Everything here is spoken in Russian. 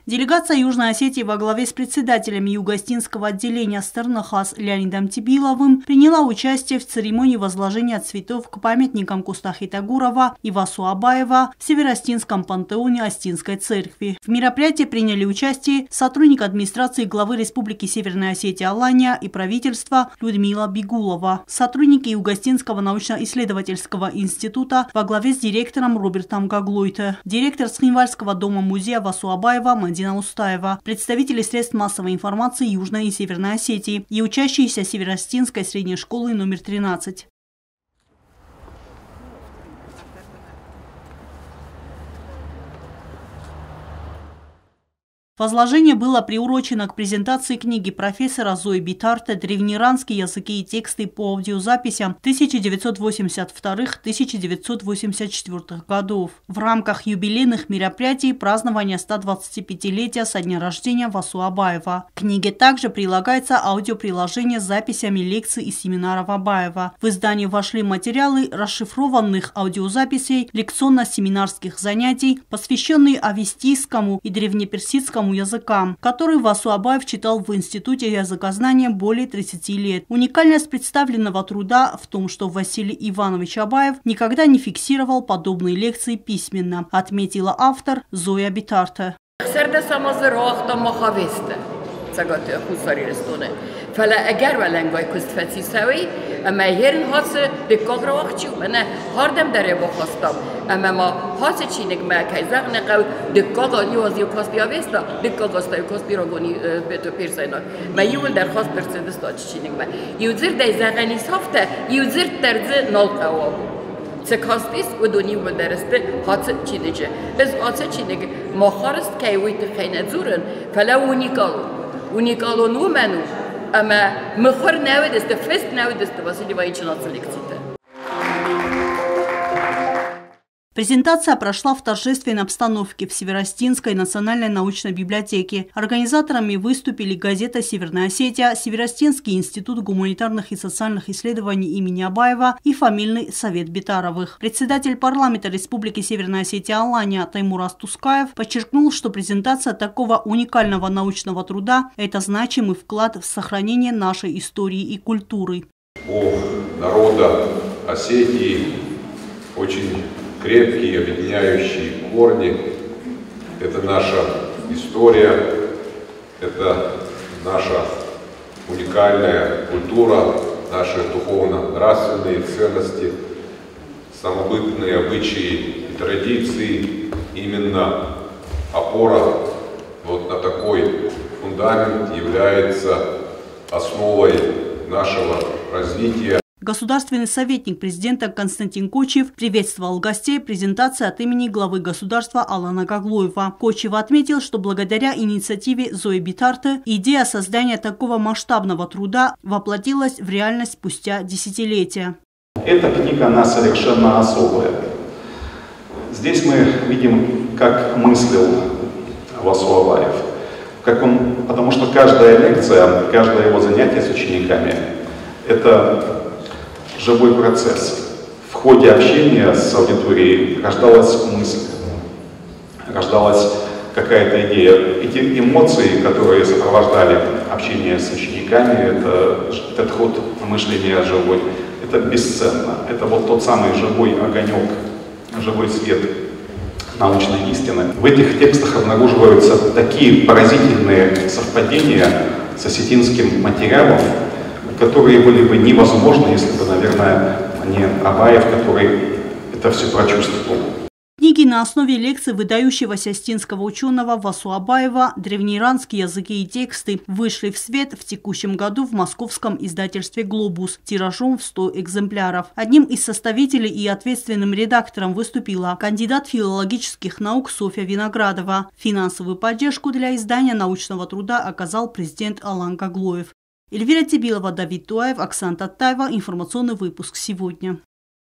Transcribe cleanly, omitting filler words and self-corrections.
Делегация Южной Осетии во главе с председателем Юго-Остинского отделения Стернахас Леонидом Тибиловым приняла участие в церемонии возложения цветов к памятникам Кустахи Тагурова и Васу Абаева в Северо-Остинском пантеоне Остинской церкви. В мероприятии приняли участие сотрудник администрации главы Республики Северная Осетия Алания и правительства Людмила Бигулова, сотрудники Юго-Остинского научно-исследовательского института во главе с директором Робертом Гаглойте, директор Схинвальского дома-музея Васу Абаева Дина Устаева, представители средств массовой информации Южной и Северной Осетии и учащиеся Северо-Остинской средней школы номер 13. Возложение было приурочено к презентации книги профессора Зои Битарте «Древнеиранские языки и тексты по аудиозаписям 1982-1984 годов» в рамках юбилейных мероприятий празднования 125-летия со дня рождения Васу Абаева. К книге также прилагается аудиоприложение с записями лекций и семинаров Абаева. В издание вошли материалы расшифрованных аудиозаписей лекционно-семинарских занятий, посвященные авестийскому и древнеперсидскому языкам, который Васу Абаев читал в Институте языкознания более 30 лет. Уникальность представленного труда в том, что Василий Иванович Абаев никогда не фиксировал подобные лекции письменно, отметила автор Зоя Битарте. فلا اگر ولنگ وای کست فتی سوی اما هرن هاس دکاغ رو وقتی من هردم داره بخواستم اما ما هاس چینگ ما کیزاق نقو دکاغ نیازی کاست بیاویستا دکاغ استای کاست بیراگونی به تو پیرساینا ما یول در خواست پرسیدست داد چینگ ما یوزر دیزاغنی سافته یوزر ترز نال قوام سکاستیس و دنیو درسته هاس چینجه از هاس چینگ ما خارست کی ویت خینه زورن فلا ونیکالو نو منو أما مخور ناودست فست ناودست Василий Иванович лекции-то. Презентация прошла в торжественной обстановке в Северо-Остинской национальной научной библиотеке. Организаторами выступили газета «Северная Осетия», Северо-Остинский институт гуманитарных и социальных исследований имени Абаева и фамильный совет Битаровых. Председатель парламента Республики Северная Осетия Алания Таймураз Тускаев подчеркнул, что презентация такого уникального научного труда – это значимый вклад в сохранение нашей истории и культуры. У народа Осетии очень крепкие, объединяющие корни. Это наша история, это наша уникальная культура, наши духовно-нравственные ценности, самобытные обычаи и традиции. Именно опора вот на такой фундамент является основой нашего развития. Государственный советник президента Константин Кочев приветствовал гостей презентации от имени главы государства Алана Гаглоева. Кочев отметил, что благодаря инициативе Зои Битарте идея создания такого масштабного труда воплотилась в реальность спустя десятилетия. Эта книга, она совершенно особая. Здесь мы видим, как мыслил Васу Абаев. Потому что каждая лекция, каждое его занятие с учениками – это живой процесс. В ходе общения с аудиторией рождалась мысль, рождалась какая-то идея. Эти эмоции, которые сопровождали общение с учениками, этот ход мышления живой, это бесценно. Это вот тот самый живой огонек, живой свет научной истины. В этих текстах обнаруживаются такие поразительные совпадения с осетинским материалом, которые были бы невозможны, если бы, наверное, не Абаев, который это все прочувствовал. Книги на основе лекций выдающегося остинского ученого Васу Абаева «Древнеиранские языки и тексты» вышли в свет в текущем году в московском издательстве «Глобус» тиражом в 100 экземпляров. Одним из составителей и ответственным редактором выступила кандидат филологических наук Софья Виноградова. Финансовую поддержку для издания научного труда оказал президент Алан Гаглоев. Эльвира Тибилова, Давид Туаев, Оксана Таттаева. Информационный выпуск сегодня.